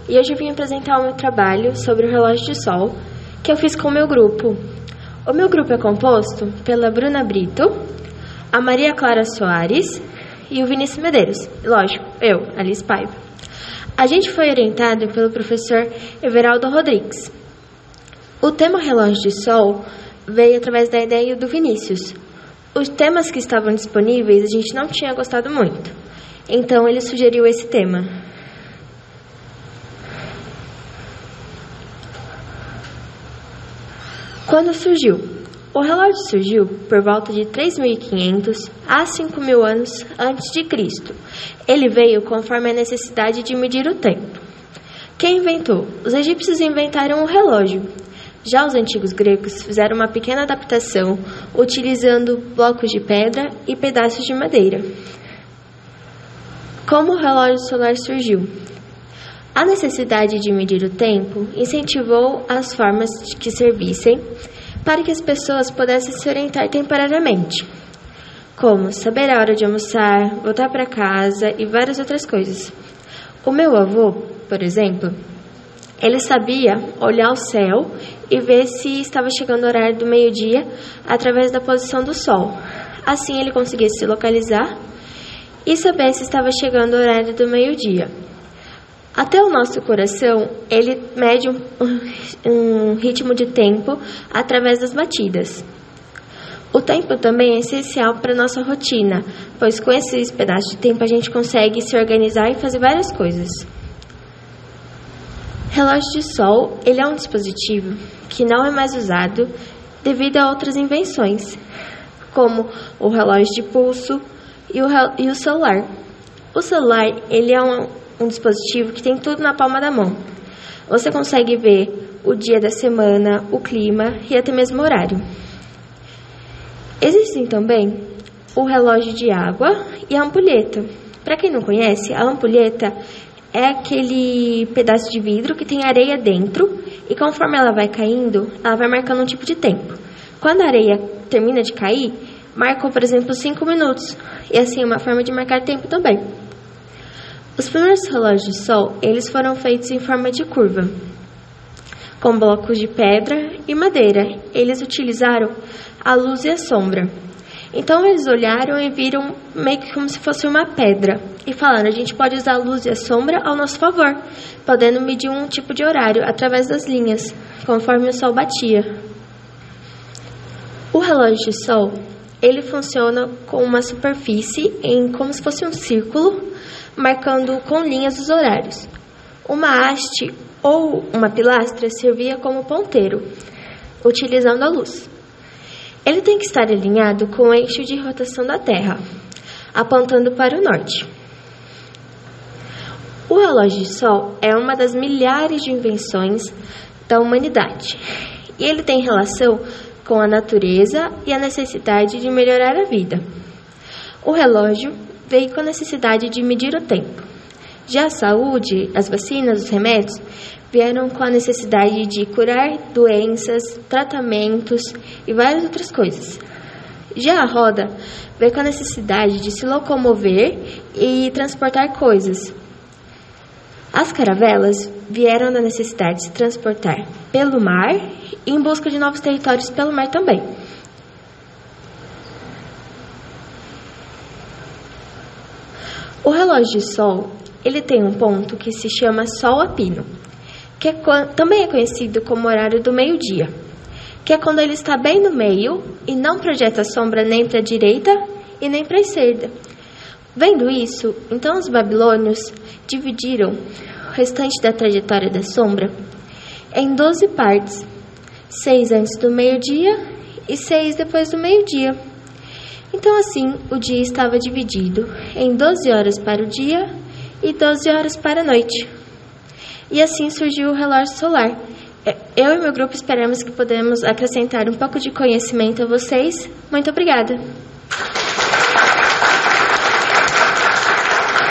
e hoje eu vim apresentar o meu trabalho sobre o relógio de sol que eu fiz com o meu grupo. O meu grupo é composto pela Bruna Brito, a Maria Clara Soares e o Vinícius Medeiros. Lógico, eu, Alice Paiva. A gente foi orientado pelo professor Everaldo Rodrigues. O tema relógio de sol veio através da ideia do Vinícius. Os temas que estavam disponíveis a gente não tinha gostado muito, então ele sugeriu esse tema. Quando surgiu? O relógio surgiu por volta de 3.500 a 5.000 anos antes de Cristo. Ele veio conforme a necessidade de medir o tempo. Quem inventou? Os egípcios inventaram o relógio. Já os antigos gregos fizeram uma pequena adaptação, utilizando blocos de pedra e pedaços de madeira. Como o relógio solar surgiu? A necessidade de medir o tempo incentivou as formas que servissem para que as pessoas pudessem se orientar temporariamente, como saber a hora de almoçar, voltar para casa e várias outras coisas. O meu avô, por exemplo, ele sabia olhar o céu e ver se estava chegando o horário do meio-dia através da posição do sol. Assim ele conseguia se localizar e saber se estava chegando o horário do meio-dia. Até o nosso coração, ele mede um ritmo de tempo através das batidas. O tempo também é essencial para a nossa rotina, pois com esses pedaços de tempo a gente consegue se organizar e fazer várias coisas. Relógio de sol, ele é um dispositivo que não é mais usado devido a outras invenções, como o relógio de pulso e o celular. O celular, ele é um dispositivo que tem tudo na palma da mão. Você consegue ver o dia da semana, o clima e até mesmo o horário. Existem também o relógio de água e a ampulheta. Para quem não conhece, a ampulheta é aquele pedaço de vidro que tem areia dentro e conforme ela vai caindo, ela vai marcando um tipo de tempo. Quando a areia termina de cair, marcou, por exemplo, 5 minutos. E assim é uma forma de marcar tempo também. Os primeiros relógios de sol, eles foram feitos em forma de curva, com blocos de pedra e madeira. Eles utilizaram a luz e a sombra. Então eles olharam e viram meio que como se fosse uma pedra e falaram: a gente pode usar a luz e a sombra ao nosso favor, podendo medir um tipo de horário através das linhas, conforme o sol batia. O relógio de sol, ele funciona com uma superfície como se fosse um círculo, marcando com linhas os horários. Uma haste ou uma pilastra servia como ponteiro, utilizando a luz. Ele tem que estar alinhado com o eixo de rotação da Terra, apontando para o norte. O relógio de sol é uma das milhares de invenções da humanidade, e ele tem relação com a natureza e a necessidade de melhorar a vida. O relógio veio com a necessidade de medir o tempo. Já a saúde, as vacinas, os remédios, vieram com a necessidade de curar doenças, tratamentos e várias outras coisas. Já a roda veio com a necessidade de se locomover e transportar coisas. As caravelas vieram da necessidade de se transportar pelo mar e em busca de novos territórios pelo mar também. O relógio de sol, ele tem um ponto que se chama sol a pino, que também é conhecido como horário do meio-dia, que é quando ele está bem no meio e não projeta sombra nem para a direita e nem para a esquerda. Vendo isso, então os babilônios dividiram o restante da trajetória da sombra em 12 partes, 6 antes do meio-dia e 6 depois do meio-dia. Então, assim, o dia estava dividido em 12 horas para o dia e 12 horas para a noite. E assim surgiu o relógio solar. Eu e meu grupo esperamos que podemos acrescentar um pouco de conhecimento a vocês. Muito obrigada!